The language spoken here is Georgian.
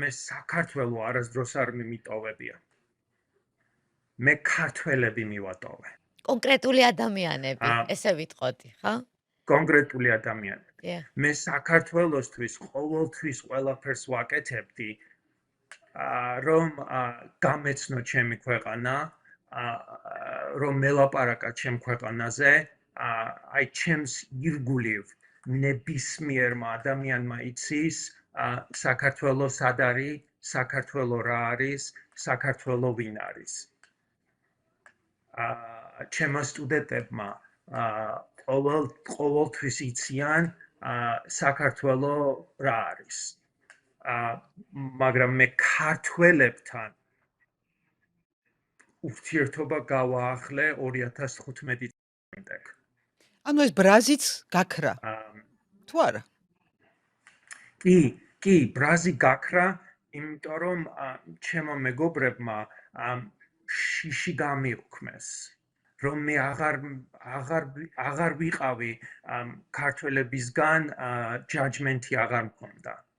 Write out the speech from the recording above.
მე საქართველოს არასდროს არ მიმიტოვებია. მე ქართველები მივატოვე. კონკრეტული ადამიანები, ესე ვიტყოდი, ხო? კონკრეტული ადამიანები. დიახ. მე საქართველოსთვის ყოველთვის ყველაფერს ვაკეთებდი, რომ გამეცნო ჩემი ქვეყანა, რომ მელაპარაკა ჩემ ქვეყანაზე, აი ჩემს ირგვლივ ნებისმიერმა ადამიანმა იცის საქართველოს სად არის, საქართველო რა არის, საქართველო ვინ არის. ჩემო სტუდენტებმა ყოველთვის იციან საქართველო რა არის. მაგრამ მე ქართველებთან ურთიერთობა გავაახლე 2015 წლამდე. ანუ ეს ბრაზიც გაქრა. თუ არა? კი, ბრაზი გაქრა, იმიტომ რომ ჩემო მეგობრებმა შიში გამიუქმეს, რომ მე აღარ ვიყავი ქართველებისგან ჯაჯმენტი აღარ მქონდა.